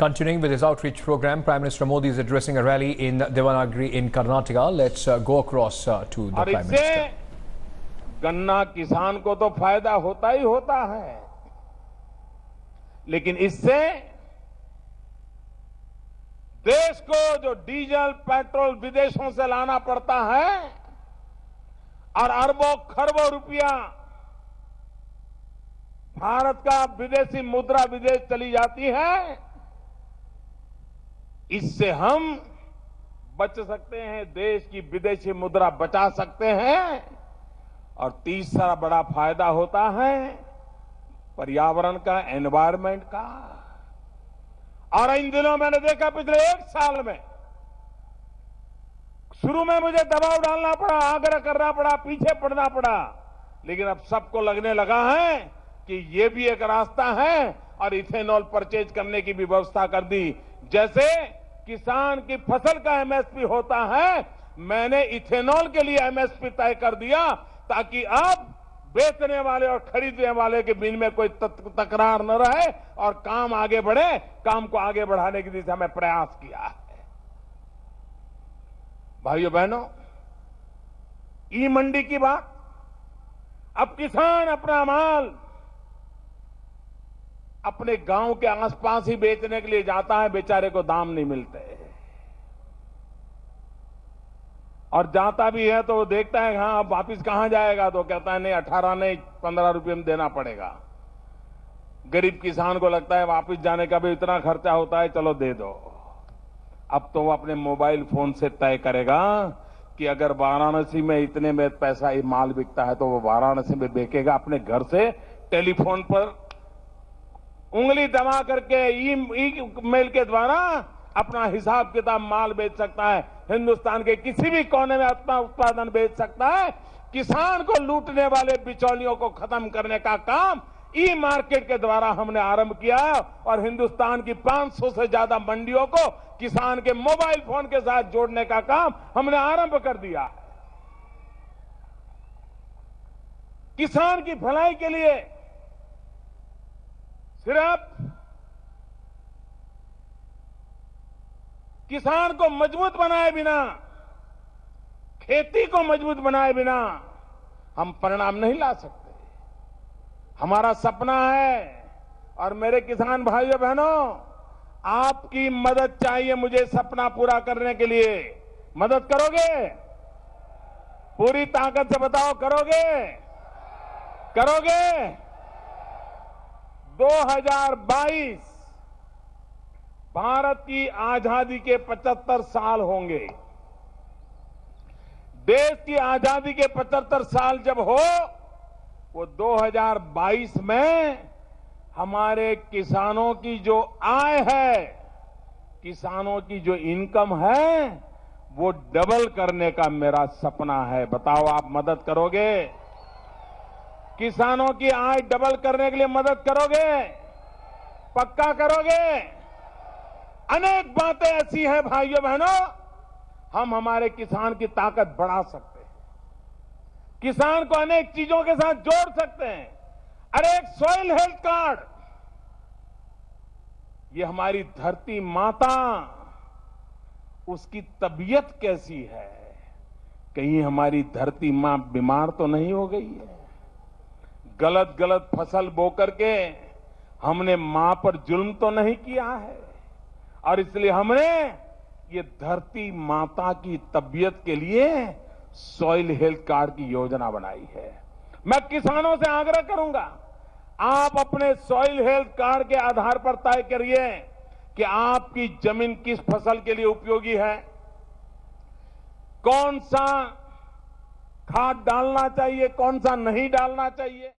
Continuing with his outreach program, Prime Minister Modi is addressing a rally in Devanagari in Karnataka. Let's go across to the Prime Minister. गन्ना किसान को तो फायदा होता ही होता है, लेकिन इससे देश को जो डीजल पेट्रोल विदेशों से लाना पड़ता है और अरबों खरबों रुपया भारत का विदेशी मुद्रा विदेश चली जाती है, इससे हम बच सकते हैं, देश की विदेशी मुद्रा बचा सकते हैं। और तीसरा बड़ा फायदा होता है पर्यावरण का, एनवायरमेंट का। और इन दिनों मैंने देखा पिछले एक साल में, शुरू में मुझे दबाव डालना पड़ा, आग्रह करना पड़ा, पीछे पड़ना पड़ा, लेकिन अब सबको लगने लगा है कि ये भी एक रास्ता है और इथेनॉल परचेज करने की भी व्यवस्था कर दी। जैसे किसान की फसल का एमएसपी होता है, मैंने इथेनॉल के लिए एमएसपी तय कर दिया ताकि अब बेचने वाले और खरीदने वाले के बीच में कोई तकरार न रहे और काम आगे बढ़े। काम को आगे बढ़ाने की दिशा में प्रयास किया है। भाइयों बहनों, ई मंडी की बात, अब किसान अपना माल अपने गांव के आसपास ही बेचने के लिए जाता है, बेचारे को दाम नहीं मिलते, और जाता भी है तो वो देखता है हाँ अब वापिस कहां जाएगा, तो कहता है नहीं 18 नहीं 15 रुपये में देना पड़ेगा। गरीब किसान को लगता है वापिस जाने का भी इतना खर्चा होता है, चलो दे दो। अब तो वो अपने मोबाइल फोन से तय करेगा कि अगर वाराणसी में इतने में पैसा ये माल बिकता है तो वो वाराणसी में बेचेगा। अपने घर से टेलीफोन पर उंगली दबा करके ई मेल के द्वारा अपना हिसाब किताब माल बेच सकता है, हिंदुस्तान के किसी भी कोने में अपना उत्पादन बेच सकता है। किसान को लूटने वाले बिचौलियों को खत्म करने का काम ई मार्केट के द्वारा हमने आरंभ किया है और हिंदुस्तान की 500 से ज्यादा मंडियों को किसान के मोबाइल फोन के साथ जोड़ने का काम हमने आरंभ कर दिया है। किसान की भलाई के लिए सिर्फ किसान को मजबूत बनाए बिना, खेती को मजबूत बनाए बिना हम परिणाम नहीं ला सकते। हमारा सपना है, और मेरे किसान भाइयों बहनों, आपकी मदद चाहिए मुझे सपना पूरा करने के लिए। मदद करोगे? पूरी ताकत से बताओ, करोगे? करोगे? 2022 भारत की आजादी के 75 साल होंगे। देश की आजादी के 75 साल जब हो, वो 2022 में हमारे किसानों की जो आय है, किसानों की जो इनकम है, वो डबल करने का मेरा सपना है। बताओ आप मदद करोगे? किसानों की आय डबल करने के लिए मदद करोगे? पक्का करोगे? अनेक बातें ऐसी हैं भाइयों बहनों, हम हमारे किसान की ताकत बढ़ा सकते हैं, किसान को अनेक चीजों के साथ जोड़ सकते हैं। अरे एक सॉइल हेल्थ कार्ड, ये हमारी धरती माता, उसकी तबीयत कैसी है, कहीं हमारी धरती मां बीमार तो नहीं हो गई है? गलत गलत फसल बो करके हमने मां पर जुल्म तो नहीं किया है? और इसलिए हमने ये धरती माता की तबीयत के लिए सॉइल हेल्थ कार्ड की योजना बनाई है। मैं किसानों से आग्रह करूंगा, आप अपने सॉइल हेल्थ कार्ड के आधार पर तय करिए कि आपकी जमीन किस फसल के लिए उपयोगी है, कौन सा खाद डालना चाहिए, कौन सा नहीं डालना चाहिए।